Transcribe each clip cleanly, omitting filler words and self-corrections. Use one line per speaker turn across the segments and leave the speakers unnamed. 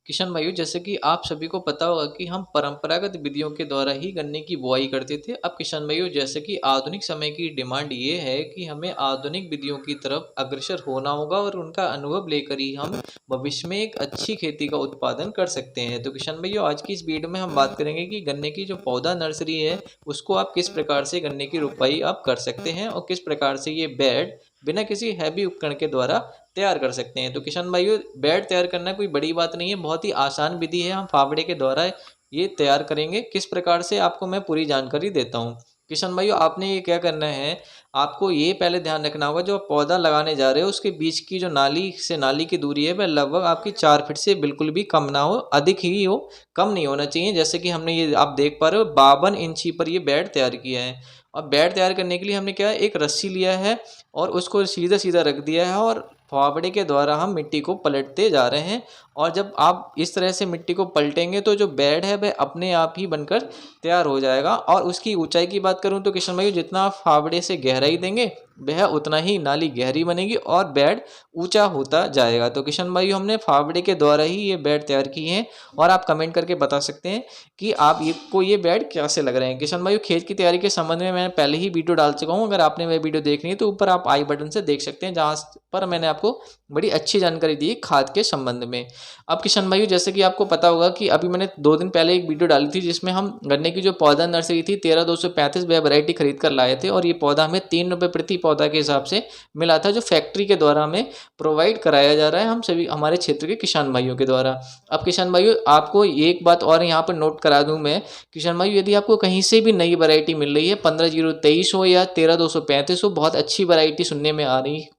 किशन भाइयों, जैसे कि आप सभी को पता होगा कि हम परंपरागत विधियों के द्वारा ही गन्ने की बुआई करते थे। अब किशन भाइयों, जैसे कि आधुनिक समय की डिमांड ये है कि हमें आधुनिक विधियों की तरफ अग्रसर होना होगा और उनका अनुभव लेकर ही हम भविष्य में एक अच्छी खेती का उत्पादन कर सकते हैं। तो किशन भाइयों, आज की इस वीडियो में हम बात करेंगे कि गन्ने की जो पौधा नर्सरी है उसको आप किस प्रकार से गन्ने की रोपाई आप कर सकते हैं और किस प्रकार से ये बेड बिना किसी हैवी उपकरण के द्वारा तैयार कर सकते हैं। तो किशन भाइयों, बेड तैयार करना कोई बड़ी बात नहीं है, बहुत ही आसान विधि है। हम फावड़े के द्वारा ये तैयार करेंगे। किस प्रकार से आपको मैं पूरी जानकारी देता हूँ। किशन भाइयों, आपने ये क्या करना है, आपको ये पहले ध्यान रखना होगा जो आप पौधा लगाने जा रहे हो उसके बीच की जो नाली से नाली की दूरी है वह लगभग आपकी 4 फीट से बिल्कुल भी कम ना हो, अधिक ही हो, कम नहीं होना चाहिए। जैसे कि हमने ये आप देख पा रहे हो 52 इंची पर ये बेड तैयार किया है। और बेड तैयार करने के लिए हमने क्या है, एक रस्सी लिया है और उसको सीधा सीधा रख दिया है और फावड़े के द्वारा हम मिट्टी को पलटते जा रहे हैं। और जब आप इस तरह से मिट्टी को पलटेंगे तो जो बेड है वह अपने आप ही बनकर तैयार हो जाएगा। और उसकी ऊंचाई की बात करूं तो किशन भाई, जितना आप फावड़े से गहराई देंगे वह उतना ही नाली गहरी बनेगी और बेड ऊंचा होता जाएगा। तो किशन भाई, हमने फावड़े के द्वारा ही ये बेड तैयार किए हैं और आप कमेंट करके बता सकते हैं कि आप ये बेड कैसे लग रहे हैं। किशन भाई, खेत की तैयारी के संबंध में मैंने पहले ही वीडियो डाल चुका हूँ। अगर आपने वह वीडियो देखनी है तो ऊपर आप आई बटन से देख सकते हैं, जहाँ पर मैंने आपको बड़ी अच्छी जानकारी दी खाद के संबंध में। अब किशन भाई, जैसे कि आपको पता होगा कि अभी मैंने 2 दिन पहले एक वीडियो डाली थी जिसमें हम गन्ने की जो पौधा नर्सरी थी 13235 वह वैरायटी खरीद कर लाए थे और ये पौधा हमें 3 रुपये प्रति पौधा के हिसाब से मिला था, जो फैक्ट्री के द्वारा हमें प्रोवाइड कराया जा रहा है हम सभी हमारे क्षेत्र के किसान भाइयों के द्वारा। अब किसान भाइयों, आपको एक बात और यहाँ पर नोट करा दूं मैं, किसान भाइयों, यदि आपको कहीं से भी नई वैरायटी मिल रही है 15023 हो या 13235 हो, बहुत अच्छी वैरायटी सुनने में आ रही है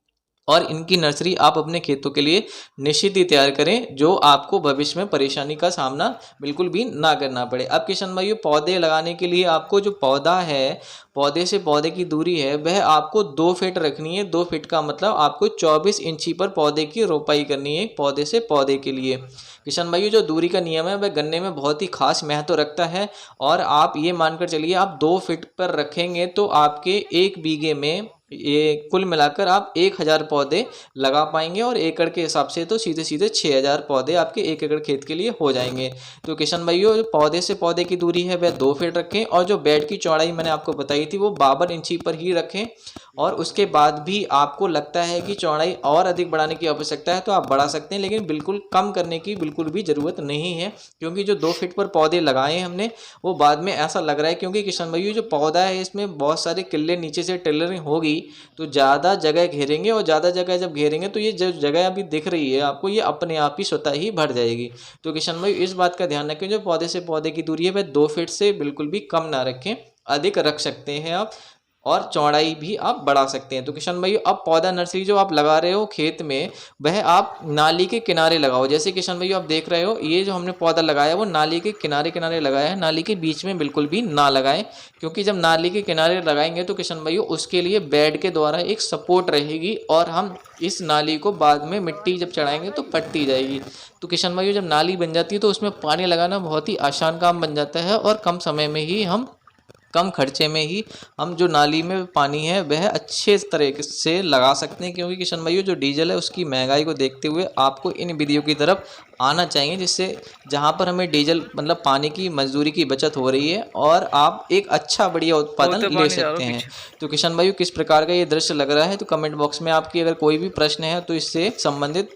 और इनकी नर्सरी आप अपने खेतों के लिए निश्चित ही तैयार करें, जो आपको भविष्य में परेशानी का सामना बिल्कुल भी ना करना पड़े। अब किशन भाइयों, पौधे लगाने के लिए आपको जो पौधा है, पौधे से पौधे की दूरी है वह आपको 2 फीट रखनी है। 2 फीट का मतलब आपको 24 इंची पर पौधे की रोपाई करनी है पौधे से पौधे के लिए। किशन भाइयों, जो दूरी का नियम है वह गन्ने में बहुत ही खास महत्व रखता है और आप ये मानकर चलिए, आप 2 फीट पर रखेंगे तो आपके 1 बीघे में ये कुल मिलाकर आप 1000 पौधे लगा पाएंगे और एकड़ के हिसाब से तो सीधे सीधे 6000 पौधे आपके 1 एकड़ खेत के लिए हो जाएंगे। तो किशन भाइयों, पौधे से पौधे की दूरी है वह 2 फीट रखें और जो बेड की चौड़ाई मैंने आपको बताई थी वो 52 इंची पर ही रखें। और उसके बाद भी आपको लगता है कि चौड़ाई और अधिक बढ़ाने की आवश्यकता है तो आप बढ़ा सकते हैं, लेकिन बिल्कुल कम करने की बिल्कुल भी ज़रूरत नहीं है, क्योंकि जो 2 फीट पर पौधे लगाए हैं हमने वो बाद में ऐसा लग रहा है, क्योंकि किशन भाइयों जो पौधा है इसमें बहुत सारे किले नीचे से टेलरिंग होगी तो ज़्यादा जगह घेरेंगे और ज़्यादा जगह जब घेरेंगे तो ये जो जगह अभी दिख रही है आपको ये अपने आप ही स्वतः ही भर जाएगी। तो किशन भाई, इस बात का ध्यान रखें, जो पौधे से पौधे की दूरी है वह 2 फीट से बिल्कुल भी कम ना रखें, अधिक रख सकते हैं आप और चौड़ाई भी आप बढ़ा सकते हैं। तो किशन भाई, अब पौधा नर्सरी जो आप लगा रहे हो खेत में वह आप नाली के किनारे लगाओ। जैसे किशन भाई आप देख रहे हो ये जो हमने पौधा लगाया वो नाली के किनारे किनारे लगाया है, नाली के बीच में बिल्कुल भी ना लगाएं, क्योंकि जब नाली के किनारे लगाएंगे तो किशन भाई उसके लिए बेड के द्वारा एक सपोर्ट रहेगी और हम इस नाली को बाद में मिट्टी जब चढ़ाएंगे तो फटती जाएगी। तो किशन भाई, जब नाली बन जाती है तो उसमें पानी लगाना बहुत ही आसान काम बन जाता है और कम समय में ही हम कम खर्चे में ही हम जो नाली में पानी है वह अच्छे तरीके से लगा सकते हैं, क्योंकि किशन भाइयों जो डीजल है उसकी महंगाई को देखते हुए आपको इन विधियों की तरफ आना चाहिए, जिससे जहां पर हमें डीजल मतलब पानी की मजदूरी की बचत हो रही है और आप एक अच्छा बढ़िया उत्पादन ले सकते हैं। तो किशन भाइयों, किस प्रकार का ये दृश्य लग रहा है तो कमेंट बॉक्स में आपकी अगर कोई भी प्रश्न है तो इससे संबंधित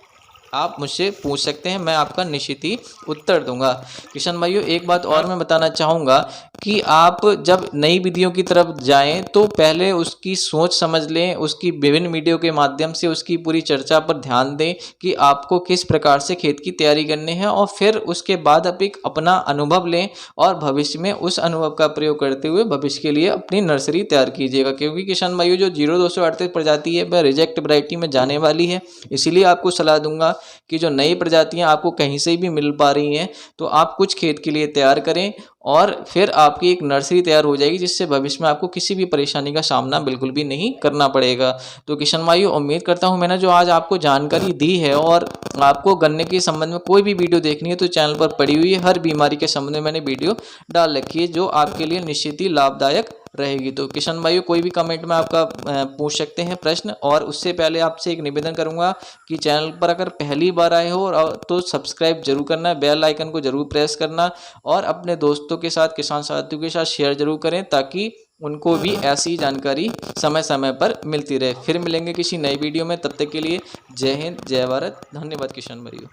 आप मुझसे पूछ सकते हैं, मैं आपका निश्चित ही उत्तर दूंगा। किशन भाइयों, एक बात और मैं बताना चाहूँगा कि आप जब नई विधियों की तरफ जाएं तो पहले उसकी सोच समझ लें, उसकी विभिन्न वीडियो के माध्यम से उसकी पूरी चर्चा पर ध्यान दें कि आपको किस प्रकार से खेत की तैयारी करनी है और फिर उसके बाद आप एक अपना अनुभव लें और भविष्य में उस अनुभव का प्रयोग करते हुए भविष्य के लिए अपनी नर्सरी तैयार कीजिएगा। क्योंकि किशन भाइयों जो 0238 प्रजाति है वह रिजेक्ट वैरायटी में जाने वाली है, इसीलिए आपको सलाह दूंगा कि जो नई प्रजातियां आपको कहीं से भी मिल पा रही हैं तो आप कुछ खेत के लिए तैयार करें और फिर आपकी एक नर्सरी तैयार हो जाएगी, जिससे भविष्य में आपको किसी भी परेशानी का सामना बिल्कुल भी नहीं करना पड़ेगा। तो किशन भाइयों, उम्मीद करता हूं मैंने जो आज आपको जानकारी दी है और आपको गन्ने के संबंध में कोई भी वीडियो देखनी है तो चैनल पर पड़ी हुई है हर बीमारी के संबंध में मैंने वीडियो डाल रखी है, जो आपके लिए निश्चित ही लाभदायक रहेगी। तो किसान भाइयों, कोई भी कमेंट में आपका पूछ सकते हैं प्रश्न, और उससे पहले आपसे एक निवेदन करूंगा कि चैनल पर अगर पहली बार आए हो तो सब्सक्राइब जरूर करना, बेल आइकन को जरूर प्रेस करना, और अपने दोस्तों के साथ, किसान साथियों के साथ शेयर जरूर करें, ताकि उनको भी ऐसी जानकारी समय समय पर मिलती रहे। फिर मिलेंगे किसी नई वीडियो में, तब तक के लिए जय हिंद, जय भारत, धन्यवाद किसान भाइयों।